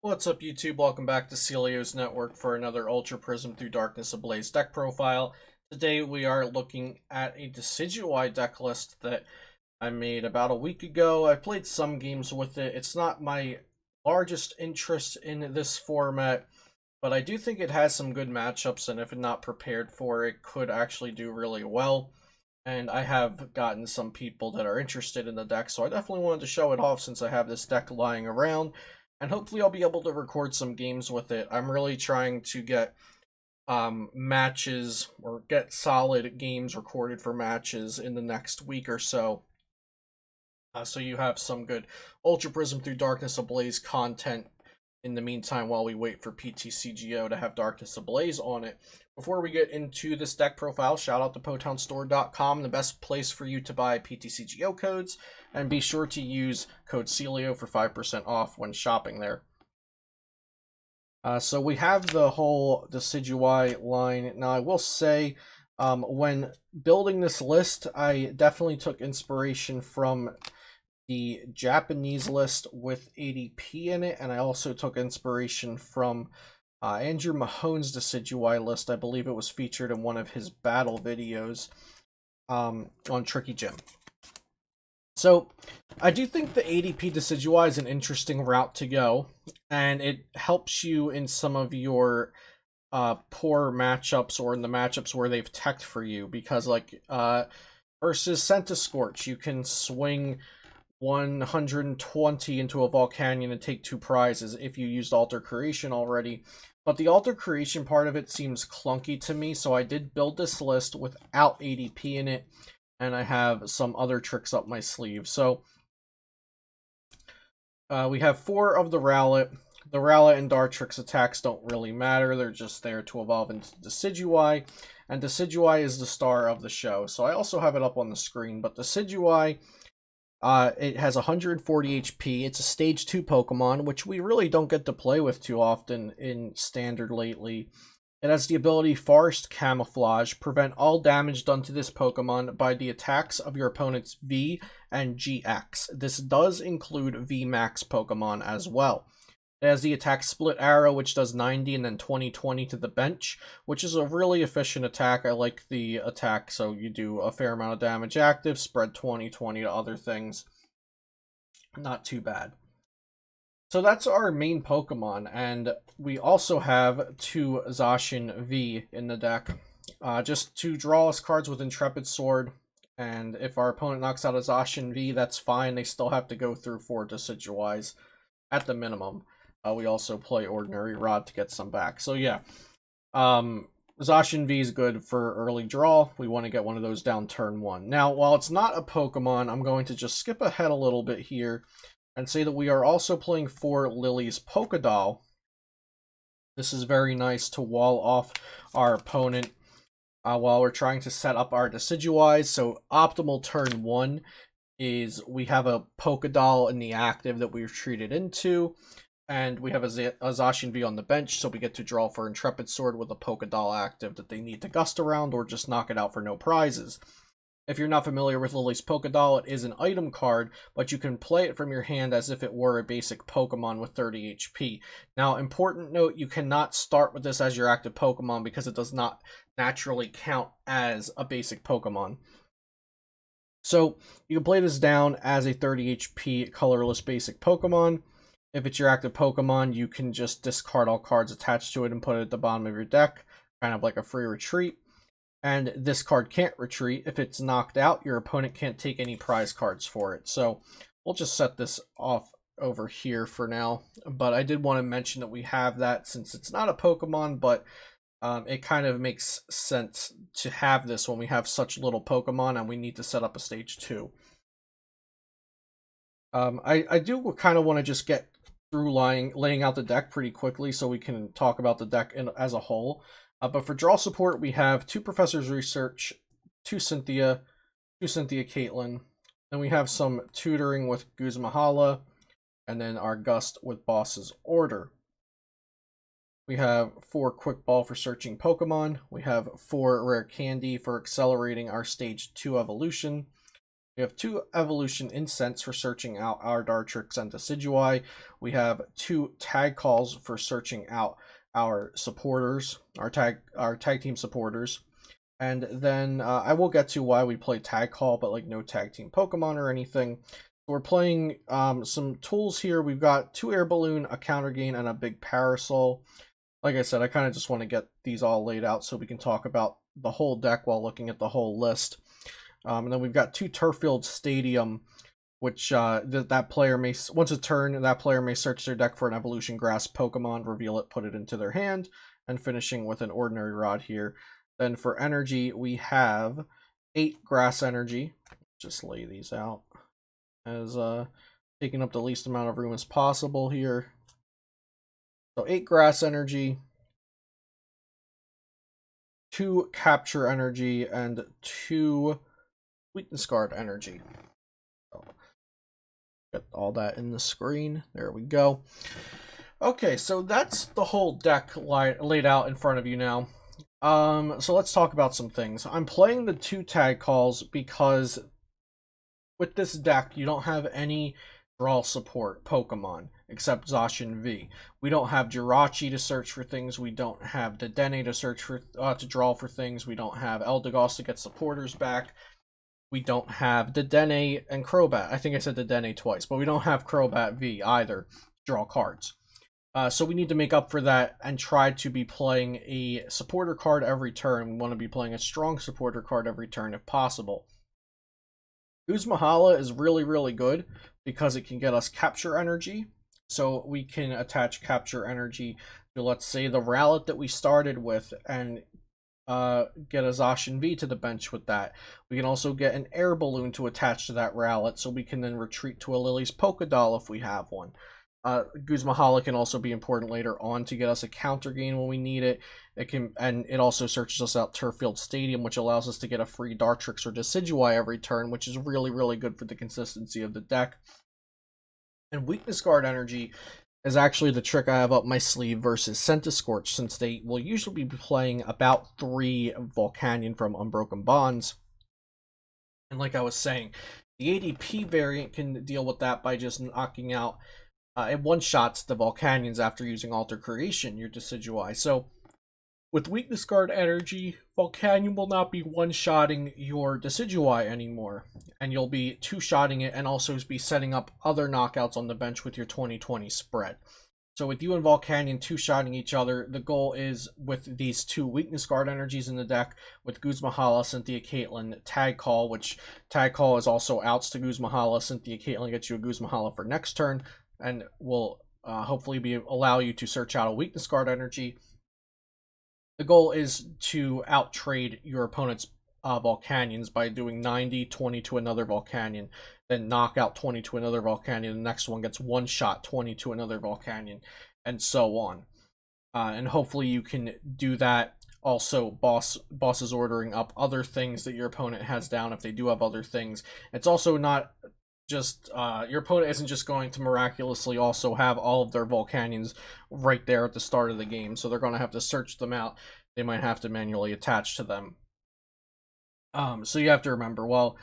What's up, YouTube? Welcome back to Celio's Network for another Ultra Prism Through Darkness Ablaze deck profile. Today we are looking at a Decidueye deck list that I made about a week ago. I played some games with it. It's not my largest interest in this format, but I do think it has some good matchups, and if not prepared for it, could actually do really well. And I have gotten some people that are interested in the deck, so I definitely wanted to show it off since I have this deck lying around. And hopefully I'll be able to record some games with it. I'm really trying to get matches or get solid games recorded for matches in the next week or so. So you have some good Ultra Prism Through Darkness Ablaze content in the meantime while we wait for PTCGO to have Darkness Ablaze on it. Before we get into this deck profile, shout out to PotownStore.com, the best place for you to buy PTCGO codes, and be sure to use code Celio for 5% off when shopping there. So we have the whole Decidueye line. Now I will say, when building this list, I definitely took inspiration from the Japanese list with ADP in it, and I also took inspiration from Andrew Mahone's Decidueye list. I believe it was featured in one of his battle videos on Tricky Gym. So I do think the ADP Decidueye is an interesting route to go, and it helps you in some of your poor matchups or in the matchups where they've teched for you, because like versus Centiskorch, you can swing 120 into a Volcanion and take 2 prizes if you used Alter Creation already. But the Alter Creation part of it seems clunky to me, so I did build this list without ADP in it, and I have some other tricks up my sleeve. So we have 4 of the Rowlet. The Rowlet and Dartrix attacks don't really matter, they're just there to evolve into Decidueye, and Decidueye is the star of the show. So I also have it up on the screen, but Decidueye, it has 140 HP. It's a stage 2 Pokemon, which we really don't get to play with too often in Standard lately. It has the ability Forest Camouflage, prevent all damage done to this Pokemon by the attacks of your opponent's V and GX. This does include VMAX Pokemon as well. It has the attack Split Arrow, which does 90 and then 20-20 to the bench, which is a really efficient attack. I like the attack, so you do a fair amount of damage active, spread 20-20 to other things. Not too bad. So that's our main Pokemon, and we also have 2 Zacian V in the deck. Just to draw us cards with Intrepid Sword, and if our opponent knocks out a Zacian V, that's fine. They still have to go through 4 Decidueyes at the minimum. We also play Ordinary Rod to get some back. So yeah, Zacian V is good for early draw. We want to get one of those down turn 1. Now, while it's not a Pokemon, I'm going to just skip ahead a little bit here and say that we are also playing for Lily's Pokédoll. This is very nice to wall off our opponent while we're trying to set up our Decidueyes. So optimal turn 1 is we have a Pokédoll in the active that we've treated into, and we have a Zacian V on the bench, so we get to draw for Intrepid Sword with a Pokédoll active that they need to gust around or just knock it out for no prizes. If you're not familiar with Lily's Pokédoll, it is an item card, but you can play it from your hand as if it were a basic Pokemon with 30 HP. Now, important note, you cannot start with this as your active Pokemon because it does not naturally count as a basic Pokemon. So, you can play this down as a 30 HP colorless basic Pokemon. If it's your active Pokemon, you can just discard all cards attached to it and put it at the bottom of your deck, kind of like a free retreat. And this card can't retreat. If it's knocked out, your opponent can't take any prize cards for it. So we'll just set this off over here for now. But I did want to mention that we have that since it's not a Pokemon, but it kind of makes sense to have this when we have such little Pokemon and we need to set up a stage 2. I do kind of want to just get through laying out the deck pretty quickly so we can talk about the deck as a whole. But for draw support, we have 2 Professor's Research, 2 Cynthia Caitlin. Then we have some tutoring with Guzmahala, and then our Gust with Boss's Order. We have 4 Quick Ball for searching Pokemon. We have 4 Rare Candy for accelerating our Stage 2 evolution. We have 2 evolution incense for searching out our Dartrix and Decidueye. We have 2 tag calls for searching out our supporters, our tag team supporters. And then I will get to why we play tag call, but like no tag team Pokemon or anything. We're playing some tools here. We've got 2 air balloon, a counter gain, and a big parasol. Like I said, I kind of just want to get these all laid out so we can talk about the whole deck while looking at the whole list. And then we've got 2 Turffield Stadium, which that player may, once a turn, that player may search their deck for an Evolution Grass Pokemon, reveal it, put it into their hand, and finishing with an Ordinary Rod here. Then for energy, we have 8 Grass Energy. Just lay these out as taking up the least amount of room as possible here. So 8 Grass Energy, 2 Capture Energy, and 2 Weakness Guard Energy. So, get all that in the screen. There we go. Okay, so that's the whole deck laid out in front of you now. So let's talk about some things. I'm playing the 2 tag calls because with this deck, you don't have any draw support Pokemon except Zacian V. We don't have Jirachi to search for things. We don't have Dedenne to search for to draw for things. We don't have Eldegoss to get supporters back. We don't have Dedenne and Crobat. I think I said Dedenne twice, but we don't have Crobat V either to draw cards. So we need to make up for that and try to be playing a supporter card every turn. We want to be playing a strong supporter card every turn if possible. Guzmahala is really, really good because it can get us Capture Energy. So we can attach Capture Energy to, let's say, the Rowlet that we started with and get a Zacian V to the bench with that. We can also get an Air Balloon to attach to that Rowlet so we can then retreat to a Lily's Pokédoll if we have one. Guzmahala can also be important later on to get us a counter gain when we need it. And it also searches us out Turffield Stadium, which allows us to get a free Dartrix or Decidueye every turn, which is really, really good for the consistency of the deck. And Weakness Guard Energy is actually the trick I have up my sleeve versus Centiskorch, since they will usually be playing about 3 Volcanion from Unbroken Bonds. And like I was saying, the ADP variant can deal with that by just knocking out it one-shots the Volcanions after using Alter Creation, your Decidueye. So, with Weakness Guard Energy, Volcanion will not be one-shotting your Decidueye anymore. And you'll be two-shotting it and also be setting up other knockouts on the bench with your 20/20 spread. So with you and Volcanion two-shotting each other, the goal is, with these 2 Weakness Guard Energies in the deck, with Guzmahala, Cynthia Caitlyn, Tag Call, which Tag Call is also outs to Guzmahala. Cynthia Caitlyn gets you a Guzmahala for next turn, and will hopefully allow you to search out a Weakness Guard Energy. The goal is to out-trade your opponent's Volcanions by doing 90, 20 to another Volcanion, then knock out 20 to another Volcanion, the next one gets one-shot 20 to another Volcanion, and so on. And hopefully you can do that. Also, boss is ordering up other things that your opponent has down if they do have other things. It's also not just your opponent isn't just going to miraculously also have all of their Volcanions right there at the start of the game, so they're going to have to search them out. They might have to manually attach to them. So you have to remember, while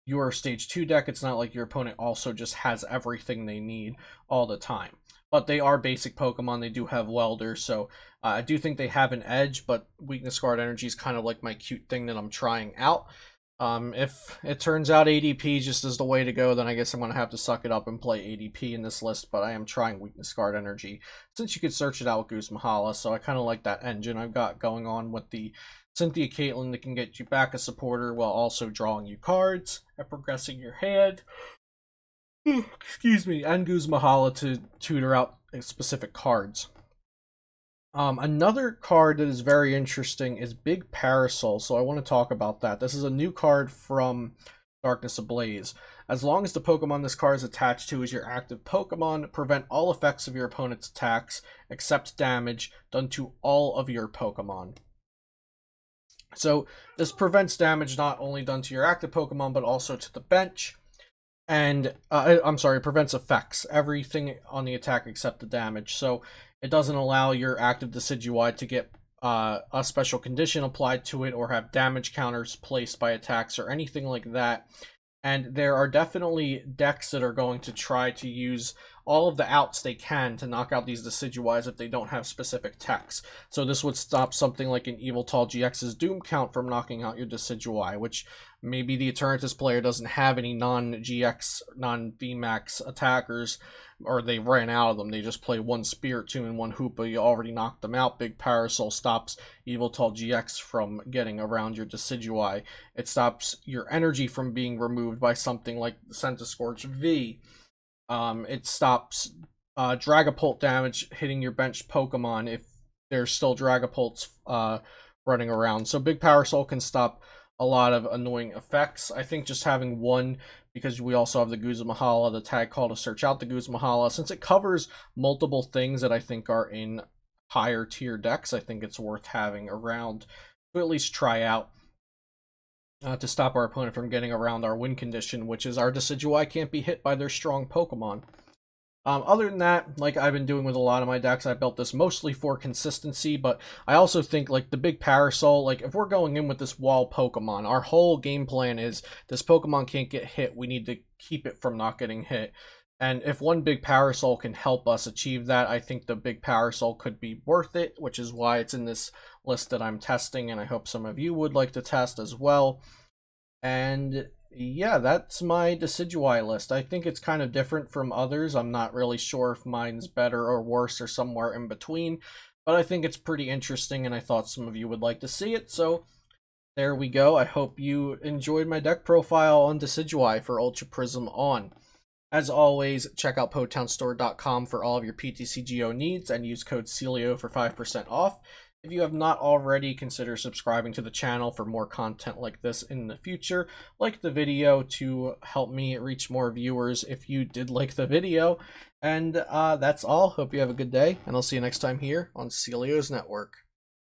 your stage 2 deck, it's not like your opponent also just has everything they need all the time. But they are basic Pokemon. They do have Welder, so I do think they have an edge, but Weakness Guard Energy is kind of like my cute thing that I'm trying out. If it turns out ADP just is the way to go, then I guess I'm going to have to suck it up and play ADP in this list, but I am trying Weakness Guard Energy, since you could search it out with Guzmahala, so I kind of like that engine I've got going on with the Cynthia Caitlyn that can get you back a supporter while also drawing you cards and progressing your hand. Excuse me, and Guzmahala to tutor out specific cards. Another card that is very interesting is Big Parasol, so I want to talk about that. This is a new card from Darkness Ablaze. As long as the Pokemon this card is attached to is your active Pokemon, prevent all effects of your opponent's attacks, except damage, done to all of your Pokemon. So this prevents damage not only done to your active Pokemon, but also to the bench. And, I'm sorry, it prevents effects. Everything on the attack except the damage. So it doesn't allow your active Decidueye to get a special condition applied to it or have damage counters placed by attacks or anything like that. And there are definitely decks that are going to try to use all of the outs they can to knock out these Decidueyes if they don't have specific techs. So this would stop something like an Eviltal GX's Doom Count from knocking out your Decidueye, which maybe the Eternatus player doesn't have any non-GX, non-VMAX attackers, or they ran out of them. They just play one Spirit Tomb and one Hoopa. You already knocked them out. Big Parasol stops Eviltal GX from getting around your Decidueye. It stops your energy from being removed by something like the Centiskorch V. It stops Dragapult damage hitting your bench Pokemon if there's still Dragapults running around. So Big Parasol can stop a lot of annoying effects. I think just having one, because we also have the Guzmahala, the tag call to search out the Guzmahala, since it covers multiple things that I think are in higher tier decks, I think it's worth having around to at least try out to stop our opponent from getting around our win condition, which is our Decidueye can't be hit by their strong Pokemon. Other than that, like I've been doing with a lot of my decks, I built this mostly for consistency, but I also think, like, the Big Parasol, like, if we're going in with this wall Pokemon, our whole game plan is this Pokemon can't get hit, we need to keep it from not getting hit. And if one Big Parasol can help us achieve that, I think the Big Parasol could be worth it, which is why it's in this list that I'm testing, and I hope some of you would like to test as well. And yeah, that's my Decidueye list. I think it's kind of different from others. I'm not really sure if mine's better or worse or somewhere in between, but I think it's pretty interesting, and I thought some of you would like to see it, so there we go. I hope you enjoyed my deck profile on Decidueye for Ultra Prism On. As always, check out PotownStore.com for all of your PTCGO needs, and use code CELIO for 5% off. If you have not already, consider subscribing to the channel for more content like this in the future. Like the video to help me reach more viewers if you did like the video. And that's all. Hope you have a good day, and I'll see you next time here on Celio's Network.